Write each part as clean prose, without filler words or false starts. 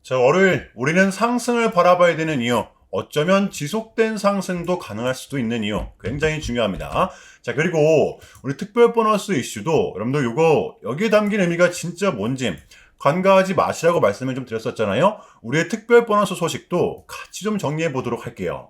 자, 월요일 우리는 상승을 바라봐야 되는 이유, 어쩌면 지속된 상승도 가능할 수도 있는 이유 굉장히 중요합니다. 자, 그리고 우리 특별 보너스 이슈도 여러분들 요거 여기에 담긴 의미가 진짜 뭔지 간과하지 마시라고 말씀을 좀 드렸었잖아요. 우리의 특별 보너스 소식도 같이 좀 정리해 보도록 할게요.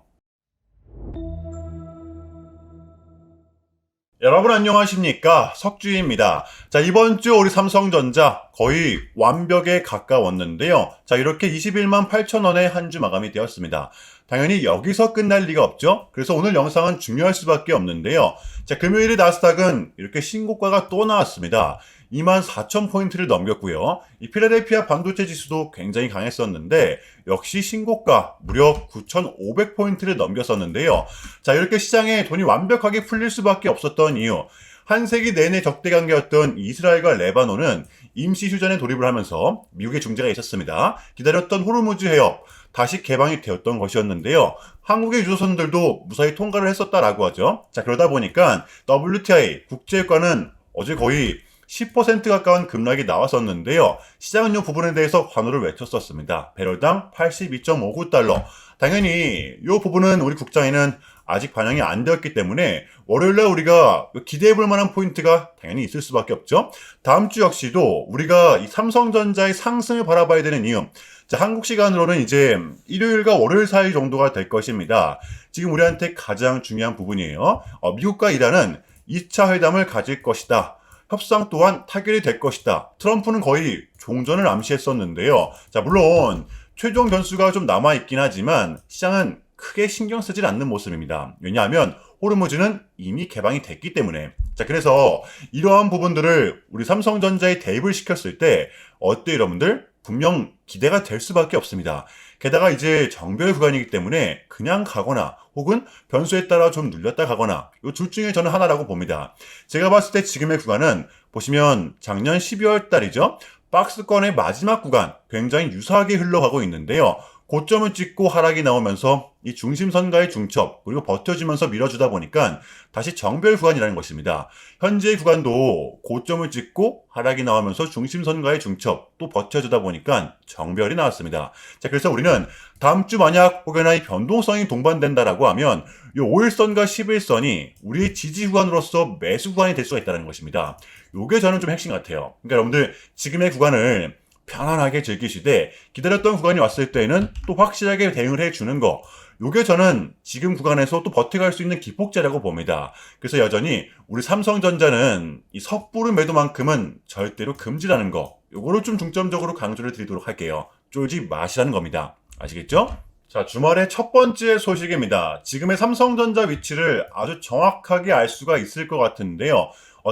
여러분 안녕하십니까, 석주희입니다. 자, 이번 주 우리 삼성전자 거의 완벽에 가까웠는데요. 자, 이렇게 21만 8천 원에 한 주 마감이 되었습니다. 당연히 여기서 끝날 리가 없죠. 그래서 오늘 영상은 중요할 수밖에 없는데요. 자, 금요일에 나스닥은 이렇게 신고가가 또 나왔습니다. 2만 4천 포인트를 넘겼고요. 이 필라델피아 반도체 지수도 굉장히 강했었는데 역시 신고가 무려 9,500 포인트를 넘겼었는데요. 자, 이렇게 시장에 돈이 완벽하게 풀릴 수밖에 없었던 이유, 한 세기 내내 적대 관계였던 이스라엘과 레바논은 임시 휴전에 돌입을 하면서 미국의 중재가 있었습니다. 기다렸던 호르무즈 해협 다시 개방이 되었던 것이었는데요. 한국의 유조선들도 무사히 통과를 했었다라고 하죠. 자, 그러다 보니까 WTI 국제유가는 어제 거의 10% 가까운 급락이 나왔었는데요. 시장은 이 부분에 대해서 환호를 외쳤었습니다. 배럴당 82.59달러. 당연히 이 부분은 우리 국장에는 아직 반영이 안 되었기 때문에 월요일날 우리가 기대해볼 만한 포인트가 당연히 있을 수밖에 없죠. 다음 주 역시도 우리가 이 삼성전자의 상승을 바라봐야 되는 이유, 자, 한국 시간으로는 이제 일요일과 월요일 사이 정도가 될 것입니다. 지금 우리한테 가장 중요한 부분이에요. 미국과 이란은 2차 회담을 가질 것이다. 협상 또한 타결이 될 것이다. 트럼프는 거의 종전을 암시했었는데요. 자, 물론 최종 변수가 좀 남아있긴 하지만 시장은 크게 신경 쓰질 않는 모습입니다. 왜냐하면 호르무즈는 이미 개방이 됐기 때문에. 자, 그래서 이러한 부분들을 우리 삼성전자에 대입을 시켰을 때 어때요, 여러분들? 분명 기대가 될 수밖에 없습니다. 게다가 이제 정별 구간이기 때문에 그냥 가거나 혹은 변수에 따라 좀 눌렸다 가거나 이 둘 중에 저는 하나라고 봅니다. 제가 봤을 때 지금의 구간은 보시면 작년 12월 달이죠. 박스권의 마지막 구간 굉장히 유사하게 흘러가고 있는데요. 고점을 찍고 하락이 나오면서 이 중심선과의 중첩 그리고 버텨주면서 밀어주다 보니까 다시 정별 구간이라는 것입니다. 현재의 구간도 고점을 찍고 하락이 나오면서 중심선과의 중첩 또 버텨주다 보니까 정별이 나왔습니다. 자, 그래서 우리는 다음 주 만약 혹여나 이 변동성이 동반된다라고 하면 이 5일선과 11선이 우리의 지지 구간으로서 매수 구간이 될 수가 있다는 것입니다. 요게 저는 좀 핵심 같아요. 그러니까 여러분들 지금의 구간을 편안하게 즐기시되 기다렸던 구간이 왔을 때에는 또 확실하게 대응을 해주는 거, 요게 저는 지금 구간에서 또 버텨갈 수 있는 기폭제라고 봅니다. 그래서 여전히 우리 삼성전자는 이 섣부른 매도만큼은 절대로 금지라는 거, 요거를 좀 중점적으로 강조를 드리도록 할게요. 쫄지 마시라는 겁니다. 아시겠죠? 자, 주말의 첫 번째 소식입니다. 지금의 삼성전자 위치를 아주 정확하게 알 수가 있을 것 같은데요.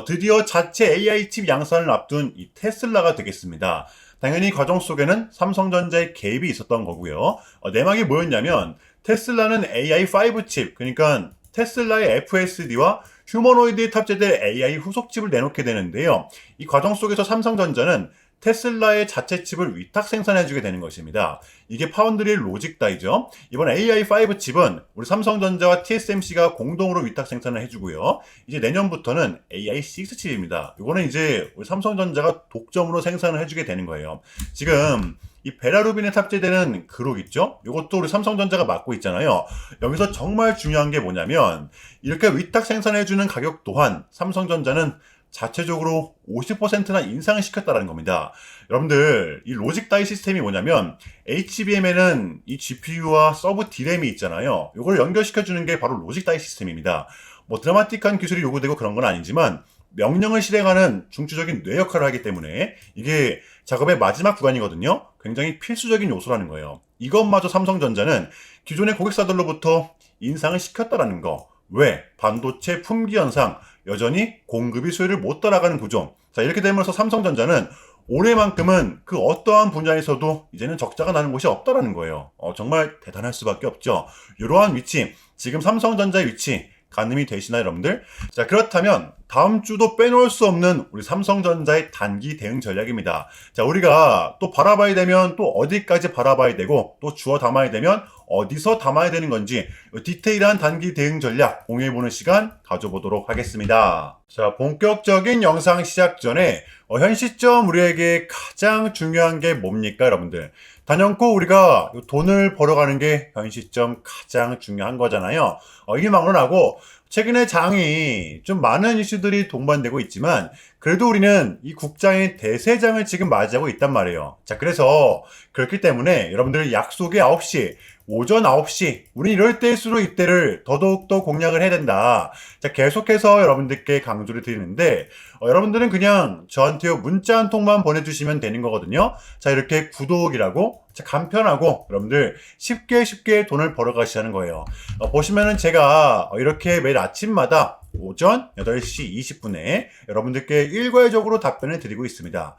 드디어 자체 AI 칩 양산을 앞둔 이 테슬라가 되겠습니다. 당연히 과정 속에는 삼성전자의 개입이 있었던 거고요. 내막이 뭐였냐면 테슬라는 AI5 칩, 그러니까 테슬라의 FSD와 휴머노이드에 탑재될 AI 후속 칩을 내놓게 되는데요. 이 과정 속에서 삼성전자는 테슬라의 자체 칩을 위탁 생산해주게 되는 것입니다. 이게 파운드리 로직다이죠. 이번 AI5 칩은 우리 삼성전자와 TSMC가 공동으로 위탁 생산을 해주고요. 이제 내년부터는 AI6 칩입니다. 이거는 이제 우리 삼성전자가 독점으로 생산을 해주게 되는 거예요. 지금 이 베라루빈에 탑재되는 그룹 있죠? 이것도 우리 삼성전자가 맡고 있잖아요. 여기서 정말 중요한 게 뭐냐면 이렇게 위탁 생산해주는 가격 또한 삼성전자는 자체적으로 50%나 인상을 시켰다는 겁니다. 여러분들, 이 로직 다이 시스템이 뭐냐면 HBM에는 이 GPU와 서브 D램이 있잖아요. 이걸 연결시켜주는 게 바로 로직 다이 시스템입니다. 뭐 드라마틱한 기술이 요구되고 그런 건 아니지만 명령을 실행하는 중추적인 뇌 역할을 하기 때문에 이게 작업의 마지막 구간이거든요. 굉장히 필수적인 요소라는 거예요. 이것마저 삼성전자는 기존의 고객사들로부터 인상을 시켰다라는 거. 왜? 반도체 품귀 현상, 여전히 공급이 수요를 못 따라가는 구조. 자, 이렇게 되면서 삼성전자는 올해만큼은 그 어떠한 분야에서도 이제는 적자가 나는 곳이 없다라는 거예요. 정말 대단할 수밖에 없죠. 이러한 위치, 지금 삼성전자의 위치, 가늠이 되시나요, 여러분들? 자, 그렇다면 다음 주도 빼놓을 수 없는 우리 삼성전자의 단기 대응 전략입니다. 자, 우리가 또 바라봐야 되면 또 어디까지 바라봐야 되고 또 주워 담아야 되면 어디서 담아야 되는 건지 디테일한 단기 대응 전략 공유해보는 시간 가져보도록 하겠습니다. 자, 본격적인 영상 시작 전에 현 시점 우리에게 가장 중요한 게 뭡니까, 여러분들? 단연코 우리가 요 돈을 벌어가는 게 현 시점 가장 중요한 거잖아요. 이게 막론하고 최근에 장이 좀 많은 이슈들이 동반되고 있지만 그래도 우리는 이 국장의 대세장을 지금 맞이하고 있단 말이에요. 자, 그래서 그렇기 때문에 여러분들 약속이 9시, 오전 9시, 우리 이럴 때일수록 이때를 더더욱더 공략을 해야 된다. 자, 계속해서 여러분들께 강조를 드리는데 여러분들은 그냥 저한테 문자 한 통만 보내주시면 되는 거거든요. 자, 이렇게 구독이라고 자, 간편하고 여러분들 쉽게 돈을 벌어 가시자는 거예요. 보시면은 제가 이렇게 매일 아침마다 오전 8시 20분에 여러분들께 일괄적으로 답변을 드리고 있습니다.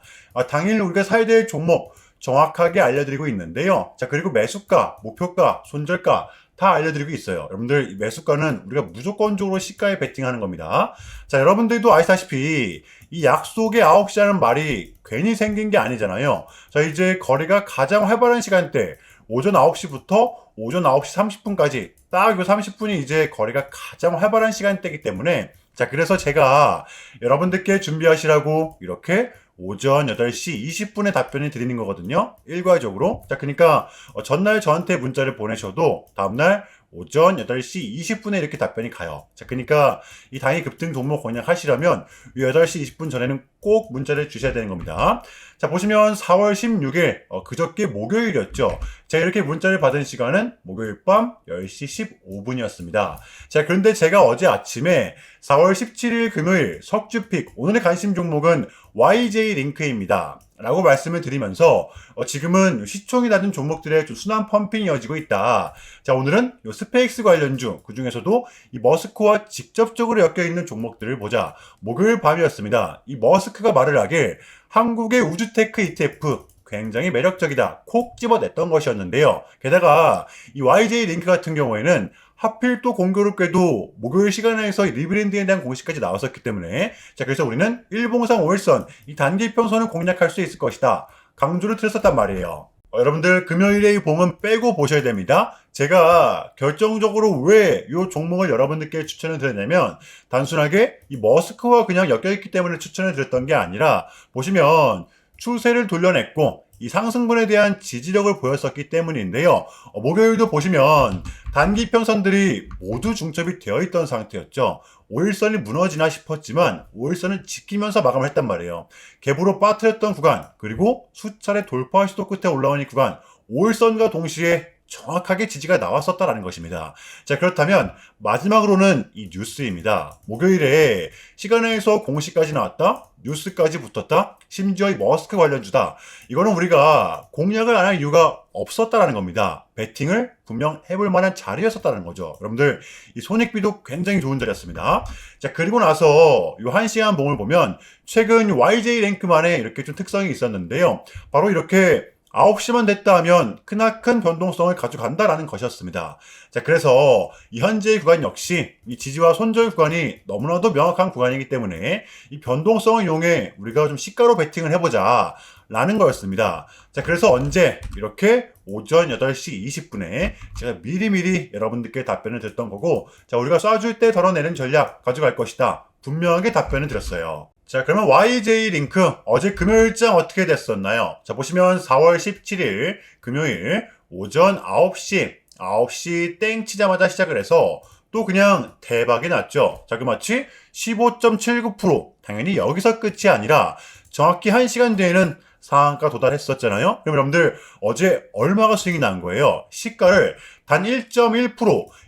당일 우리가 사야 될 종목 정확하게 알려드리고 있는데요. 자, 그리고 매수가, 목표가, 손절가 다 알려드리고 있어요. 여러분들 이 매수가는 우리가 무조건적으로 시가에 베팅하는 겁니다. 자, 여러분들도 아시다시피 이 약속의 9시라는 말이 괜히 생긴 게 아니잖아요. 자, 이제 거래가 가장 활발한 시간대 오전 9시부터 오전 9시 30분까지 딱 요 30분이 이제 거래가 가장 활발한 시간대이기 때문에 자, 그래서 제가 여러분들께 준비하시라고 이렇게 오전 8시 20분에 답변을 드리는 거거든요. 일괄적으로. 자, 그러니까 전날 저한테 문자를 보내셔도 다음날 오전 8시 20분에 이렇게 답변이 가요. 자, 그러니까 이 당일 급등 종목 공략하시려면 8시 20분 전에는 꼭 문자를 주셔야 되는 겁니다. 자, 보시면 4월 16일 그저께 목요일이었죠. 자, 이렇게 문자를 받은 시간은 목요일 밤 10시 15분이었습니다. 자, 그런데 제가 어제 아침에 4월 17일 금요일 석주픽 오늘의 관심 종목은 YJ 링크입니다. 라고 말씀을 드리면서 지금은 시총이 낮은 종목들의 좀 순환 펌핑이 이어지고 있다. 자, 오늘은 요 스페이스 관련주 그 중에서도 이 머스크와 직접적으로 엮여있는 종목들을 보자. 목요일 밤이었습니다. 이 머스크가 말을 하길 한국의 우주테크 ETF 굉장히 매력적이다. 콕 집어냈던 것이었는데요. 게다가 이 YJ 링크 같은 경우에는 하필 또 공교롭게도 목요일 시간에서 리브랜딩에 대한 공식까지 나왔었기 때문에 자, 그래서 우리는 일봉상 5일선 이 단기평선을 공략할 수 있을 것이다. 강조를 드렸었단 말이에요. 여러분들 금요일에 이 봉은 빼고 보셔야 됩니다. 제가 결정적으로 왜 이 종목을 여러분들께 추천을 드렸냐면 단순하게 이 머스크와 그냥 엮여있기 때문에 추천을 드렸던 게 아니라 보시면 추세를 돌려냈고 이 상승분에 대한 지지력을 보였었기 때문인데요. 목요일도 보시면 단기 평선들이 모두 중첩이 되어 있던 상태였죠. 5일선이 무너지나 싶었지만 5일선을 지키면서 마감을 했단 말이에요. 갭으로 빠뜨렸던 구간 그리고 수차례 돌파 시도 끝에 올라온 이 구간 5일선과 동시에 정확하게 지지가 나왔었다라는 것입니다. 자, 그렇다면 마지막으로는 이 뉴스입니다. 목요일에 시간에서 공시까지 나왔다, 뉴스까지 붙었다, 심지어 이 머스크 관련주다. 이거는 우리가 공략을 안 할 이유가 없었다라는 겁니다. 베팅을 분명 해볼 만한 자리였었다는 거죠. 여러분들 이 손익비도 굉장히 좋은 자리였습니다. 자, 그리고 나서 이 1시간 봉을 보면 최근 YJ 랭크만의 이렇게 좀 특성이 있었는데요. 바로 이렇게 9시만 됐다 하면 크나큰 변동성을 가져간다라는 것이었습니다. 자, 그래서 이 현재의 구간 역시 이 지지와 손절 구간이 너무나도 명확한 구간이기 때문에 이 변동성을 이용해 우리가 좀 시가로 베팅을 해보자 라는 거였습니다. 자, 그래서 언제 이렇게 오전 8시 20분에 제가 미리미리 여러분들께 답변을 드렸던 거고 자, 우리가 쏴줄 때 덜어내는 전략 가져갈 것이다. 분명하게 답변을 드렸어요. 자, 그러면 YJ 링크 어제 금요일장 어떻게 됐었나요? 자, 보시면 4월 17일 금요일 오전 9시 땡 치자마자 시작을 해서 또 그냥 대박이 났죠. 자, 그 마치 15.79% 당연히 여기서 끝이 아니라 정확히 1시간 뒤에는 상한가 도달했었잖아요. 그럼 여러분들 어제 얼마가 수익이 난 거예요? 시가를 단 1.1%,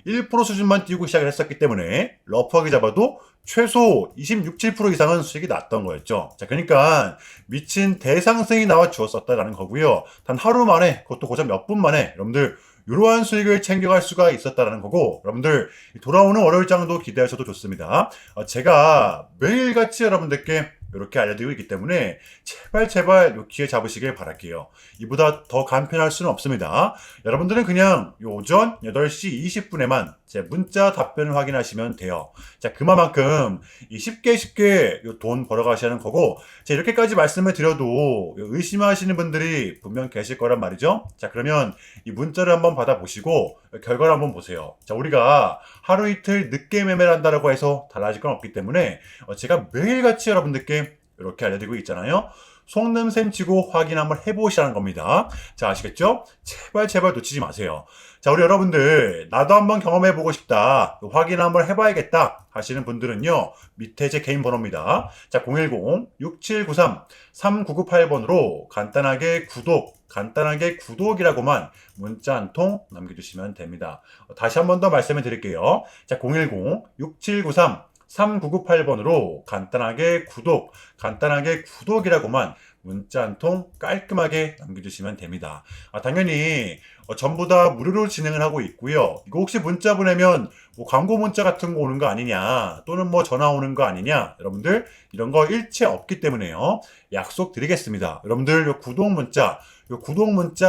1% 수준만 띄우고 시작을 했었기 때문에 러프하게 잡아도 최소 26, 7% 이상은 수익이 났던 거였죠. 자, 그러니까 미친 대상승이 나와 주었었다라는 거고요. 단 하루 만에, 그것도 고작 몇 분 만에 여러분들 이러한 수익을 챙겨갈 수가 있었다라는 거고 여러분들 돌아오는 월요일장도 기대하셔도 좋습니다. 제가 매일같이 여러분들께 이렇게 알려드리고 있기 때문에 제발 요 기회 잡으시길 바랄게요. 이보다 더 간편할 수는 없습니다. 여러분들은 그냥 요 오전 8시 20분에만 제 문자 답변을 확인하시면 돼요. 자, 그만큼 쉽게 요 돈 벌어가시는 거고 자, 이렇게까지 말씀을 드려도 의심하시는 분들이 분명 계실 거란 말이죠. 자, 그러면 이 문자를 한번 받아보시고 결과를 한번 보세요. 자, 우리가 하루 이틀 늦게 매매를 한다라고 해서 달라질 건 없기 때문에 제가 매일같이 여러분들께 이렇게 알려드리고 있잖아요. 속는셈 치고 확인 한번 해보시라는 겁니다. 자, 아시겠죠? 제발 놓치지 마세요. 자, 우리 여러분들 나도 한번 경험해보고 싶다, 확인 한번 해봐야겠다 하시는 분들은요, 밑에 제 개인 번호입니다. 자, 010-6793-3998번으로 간단하게 구독이라고만 문자 한 통 남겨주시면 됩니다. 다시 한 번 더 말씀해 드릴게요. 자, 010-6793-3998번으로 간단하게 구독이라고만 문자 한 통 깔끔하게 남겨주시면 됩니다. 당연히 전부 다 무료로 진행을 하고 있고요. 이거 혹시 문자 보내면 뭐 광고 문자 같은 거 오는 거 아니냐, 또는 뭐 전화 오는 거 아니냐, 여러분들 이런 거 일체 없기 때문에요. 약속 드리겠습니다. 여러분들 요 구독 문자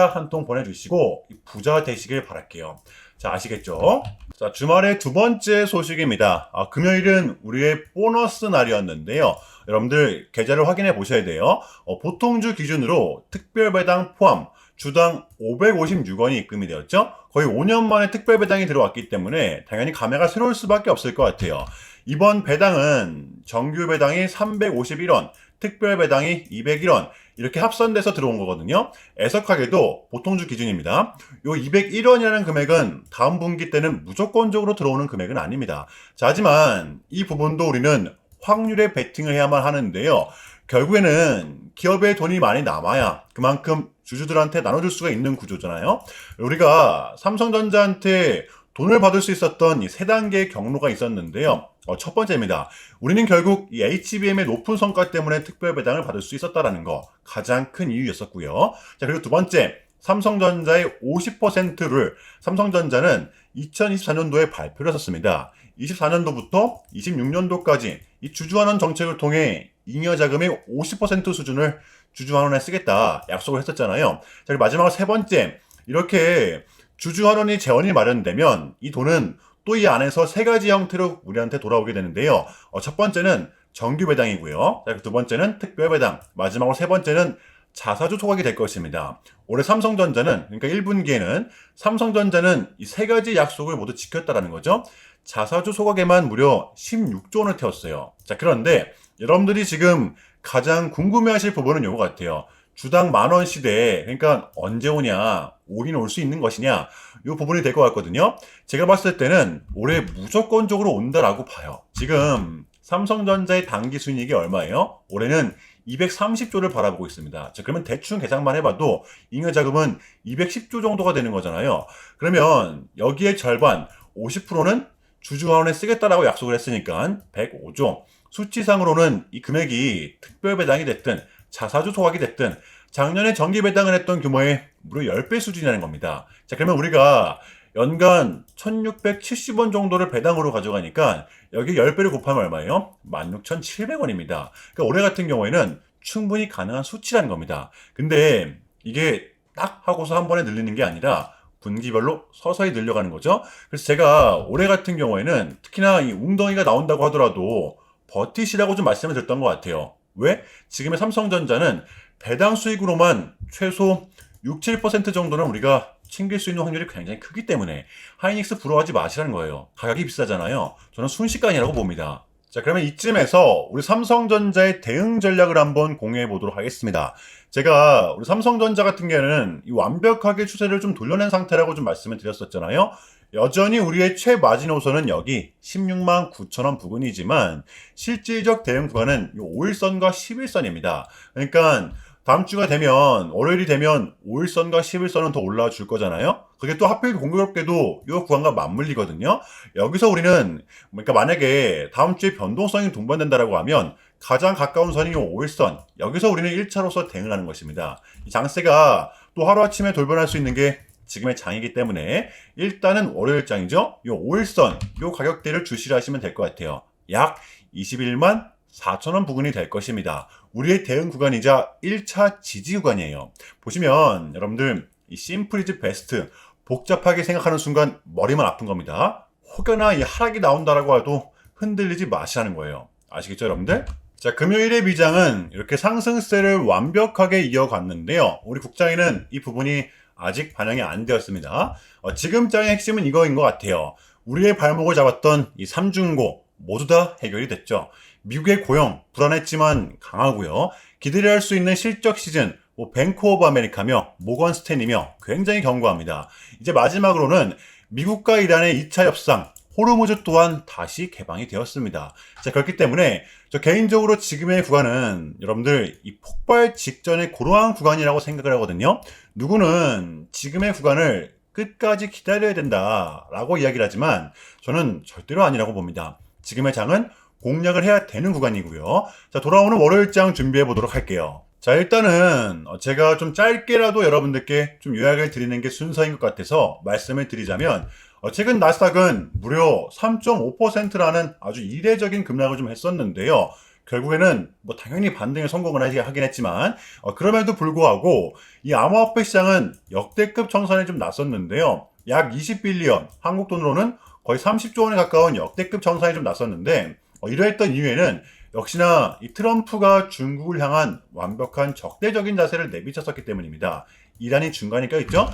한 통 보내주시고 부자 되시길 바랄게요. 자, 아시겠죠? 자, 주말의 두 번째 소식입니다. 금요일은 우리의 보너스 날이었는데요. 여러분들 계좌를 확인해 보셔야 돼요. 보통주 기준으로 특별배당 포함 주당 556원이 입금이 되었죠. 거의 5년 만에 특별배당이 들어왔기 때문에 당연히 감회가 새로울 수밖에 없을 것 같아요. 이번 배당은 정규 배당이 351원, 특별 배당이 201원 이렇게 합산돼서 들어온 거거든요. 애석하게도 보통주 기준입니다. 요 201원이라는 금액은 다음 분기 때는 무조건적으로 들어오는 금액은 아닙니다. 자, 하지만 이 부분도 우리는 확률에 베팅을 해야만 하는데요. 결국에는 기업에 돈이 많이 남아야 그만큼 주주들한테 나눠줄 수가 있는 구조잖아요. 우리가 삼성전자한테 돈을 받을 수 있었던 이 세 단계의 경로가 있었는데요. 첫 번째입니다. 우리는 결국 이 HBM의 높은 성과 때문에 특별 배당을 받을 수 있었다라는 거, 가장 큰 이유였었고요. 자, 그리고 두 번째, 삼성전자의 50%를 삼성전자는 2024년도에 발표를 했었습니다. 24년도부터 26년도까지 이 주주환원 정책을 통해 잉여 자금의 50% 수준을 주주환원에 쓰겠다 약속을 했었잖아요. 자, 그리고 마지막으로 세 번째, 이렇게 주주환원이 재원이 마련되면 이 돈은 또 이 안에서 세 가지 형태로 우리한테 돌아오게 되는데요. 첫 번째는 정규 배당이고요. 두 번째는 특별 배당, 마지막으로 세 번째는 자사주 소각이 될 것입니다. 올해 삼성전자는, 그러니까 1분기에는 삼성전자는 이 세 가지 약속을 모두 지켰다라는 거죠. 자사주 소각에만 무려 16조 원을 태웠어요. 자, 그런데 여러분들이 지금 가장 궁금해하실 부분은 이거 같아요. 주당 10,000원 시대에, 그러니까 언제 오냐, 오긴 올 수 있는 것이냐, 이 부분이 될 것 같거든요. 제가 봤을 때는 올해 무조건적으로 온다라고 봐요. 지금 삼성전자의 단기 순이익이 얼마예요? 올해는 230조를 바라보고 있습니다. 자, 그러면 대충 계산만 해봐도 잉여 자금은 210조 정도가 되는 거잖아요. 그러면 여기에 절반, 50%는 주주환원에 쓰겠다라고 약속을 했으니까 105조. 수치상으로는 이 금액이 특별 배당이 됐든 자사주 소각이 됐든 작년에 정기 배당을 했던 규모의 무려 10배 수준이라는 겁니다. 자, 그러면 우리가 연간 1,670원 정도를 배당으로 가져가니까 여기 10배를 곱하면 얼마예요? 16,700원입니다. 그러니까 올해 같은 경우에는 충분히 가능한 수치라는 겁니다. 근데 이게 딱 하고서 한 번에 늘리는 게 아니라 분기별로 서서히 늘려가는 거죠. 그래서 제가 올해 같은 경우에는 특히나 이 웅덩이가 나온다고 하더라도 버티시라고 좀 말씀을 드렸던 것 같아요. 왜? 지금의 삼성전자는 배당 수익으로만 최소 6, 7% 정도는 우리가 챙길 수 있는 확률이 굉장히 크기 때문에 하이닉스 부러워하지 마시라는 거예요. 가격이 비싸잖아요. 저는 순식간이라고 봅니다. 자, 그러면 이쯤에서 우리 삼성전자의 대응 전략을 한번 공유해 보도록 하겠습니다. 제가 우리 삼성전자 같은 경우에는 이 완벽하게 추세를 좀 돌려낸 상태라고 좀 말씀을 드렸었잖아요. 여전히 우리의 최마지노선은 여기 16만 9천원 부근이지만 실질적 대응 구간은 5일선과 11선입니다. 그러니까 다음 주가 되면, 월요일이 되면 5일선과 11선은 더 올라와 줄 거잖아요. 그게 또 하필 공교롭게도 이 구간과 맞물리거든요. 여기서 우리는, 그러니까 만약에 다음 주에 변동성이 동반된다라고 하면 가장 가까운 선이 이 5일선, 여기서 우리는 1차로서 대응을 하는 것입니다. 이 장세가 또 하루아침에 돌변할 수 있는 게 지금의 장이기 때문에 일단은 월요일장이죠. 이 5일선, 이 가격대를 주시를 하시면 될 것 같아요. 약 21만 4천원 부근이 될 것입니다. 우리의 대응 구간이자 1차 지지 구간이에요. 보시면 여러분들 이 심플 이즈 베스트, 복잡하게 생각하는 순간 머리만 아픈 겁니다. 혹여나 이 하락이 나온다라고 해도 흔들리지 마시라는 거예요. 아시겠죠, 여러분들? 자, 금요일의 미장은 이렇게 상승세를 완벽하게 이어갔는데요. 우리 국장에는 이 부분이 아직 반영이 안 되었습니다. 지금 장의 핵심은 이거인 것 같아요. 우리의 발목을 잡았던 이 3중고 모두 다 해결이 됐죠. 미국의 고용 불안했지만 강하고요. 기대를 할 수 있는 실적 시즌 뱅크 오브 아메리카며 모건 스탠이며 굉장히 견고합니다. 이제 마지막으로는 미국과 이란의 2차 협상 호르무즈 또한 다시 개방이 되었습니다. 자, 그렇기 때문에 저 개인적으로 지금의 구간은 여러분들 이 폭발 직전의 그러한 구간이라고 생각을 하거든요. 누구는 지금의 구간을 끝까지 기다려야 된다라고 이야기를 하지만 저는 절대로 아니라고 봅니다. 지금의 장은 공략을 해야 되는 구간이고요. 자, 돌아오는 월요일장 준비해 보도록 할게요. 자, 일단은 제가 좀 짧게라도 여러분들께 좀 요약을 드리는 게 순서인 것 같아서 말씀을 드리자면 최근 나스닥은 무려 3.5%라는 아주 이례적인 급락을 좀 했었는데요. 결국에는 뭐 당연히 반등에 성공을 하긴 했지만 그럼에도 불구하고 이 암호화폐 시장은 역대급 청산에 좀 났었는데요. 약 20빌리언, 한국 돈으로는 거의 30조 원에 가까운 역대급 청산이 좀 났었는데 이러했던 이유에는 역시나 이 트럼프가 중국을 향한 완벽한 적대적인 자세를 내비쳤었기 때문입니다. 이란이 중간에 껴있죠?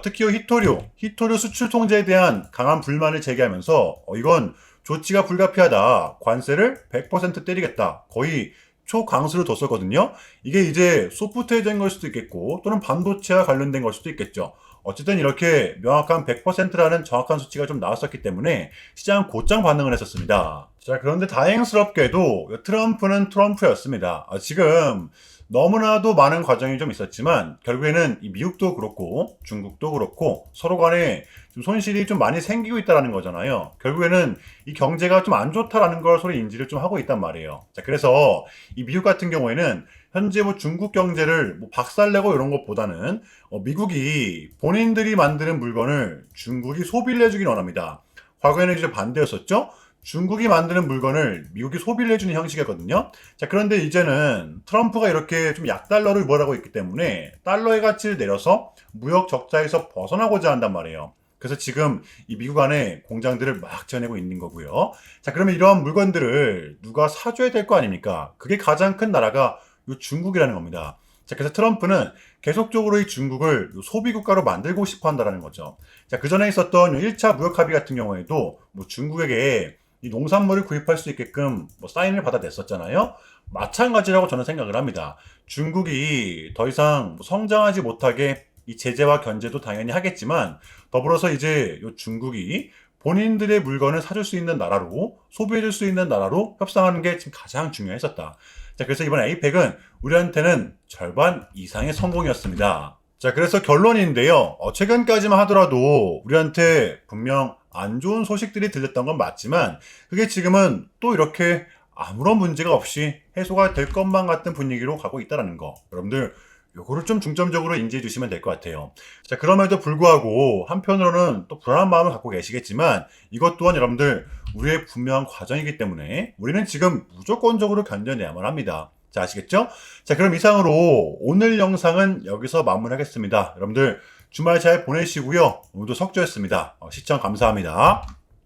특히 히토류 수출 통제에 대한 강한 불만을 제기하면서 이건 조치가 불가피하다. 관세를 100% 때리겠다. 거의 초강수를 뒀었거든요. 이게 이제 소프트웨어적인 걸 수도 있겠고 또는 반도체와 관련된 걸 수도 있겠죠. 어쨌든 이렇게 명확한 100%라는 정확한 수치가 좀 나왔었기 때문에 시장 곧장 반응을 했었습니다. 자, 그런데 다행스럽게도 트럼프는 트럼프였습니다. 지금 너무나도 많은 과정이 좀 있었지만 결국에는 이 미국도 그렇고 중국도 그렇고 서로 간에 좀 손실이 좀 많이 생기고 있다는 거잖아요. 결국에는 이 경제가 좀 안 좋다라는 걸 서로 인지를 좀 하고 있단 말이에요. 자, 그래서 이 미국 같은 경우에는 현재 뭐 중국 경제를 뭐 박살내고 이런 것보다는 미국이 본인들이 만드는 물건을 중국이 소비를 해주긴 원합니다. 과거에는 이제 반대였었죠. 중국이 만드는 물건을 미국이 소비를 해주는 형식이었거든요. 자, 그런데 이제는 트럼프가 이렇게 좀 약달러를 유발하고 있기 때문에 달러의 가치를 내려서 무역 적자에서 벗어나고자 한단 말이에요. 그래서 지금 이 미국 안에 공장들을 막 지어내고 있는 거고요. 자, 그러면 이러한 물건들을 누가 사줘야 될 거 아닙니까? 그게 가장 큰 나라가 이 중국이라는 겁니다. 자, 그래서 트럼프는 계속적으로 이 중국을 소비국가로 만들고 싶어 한다는 거죠. 자, 그 전에 있었던 1차 무역 합의 같은 경우에도 뭐 중국에게 이 농산물을 구입할 수 있게끔 뭐 사인을 받아냈었잖아요. 마찬가지라고 저는 생각을 합니다. 중국이 더 이상 성장하지 못하게 이 제재와 견제도 당연히 하겠지만 더불어서 이제 이 중국이 본인들의 물건을 사줄 수 있는 나라로 소비해줄 수 있는 나라로 협상하는 게 지금 가장 중요했었다. 자, 그래서 이번 APEC은 우리한테는 절반 이상의 성공이었습니다. 자, 그래서 결론인데요. 최근까지만 하더라도 우리한테 분명 안 좋은 소식들이 들렸던 건 맞지만 그게 지금은 또 이렇게 아무런 문제가 없이 해소가 될 것만 같은 분위기로 가고 있다는 거. 여러분들 요거를 좀 중점적으로 인지해 주시면 될 것 같아요. 자, 그럼에도 불구하고 한편으로는 또 불안한 마음을 갖고 계시겠지만 이것 또한 여러분들 우리의 분명한 과정이기 때문에 우리는 지금 무조건적으로 견뎌내야만 합니다. 자, 아시겠죠? 자, 그럼 이상으로 오늘 영상은 여기서 마무리하겠습니다. 여러분들 주말 잘 보내시고요. 오늘도 석주였습니다. 시청 감사합니다.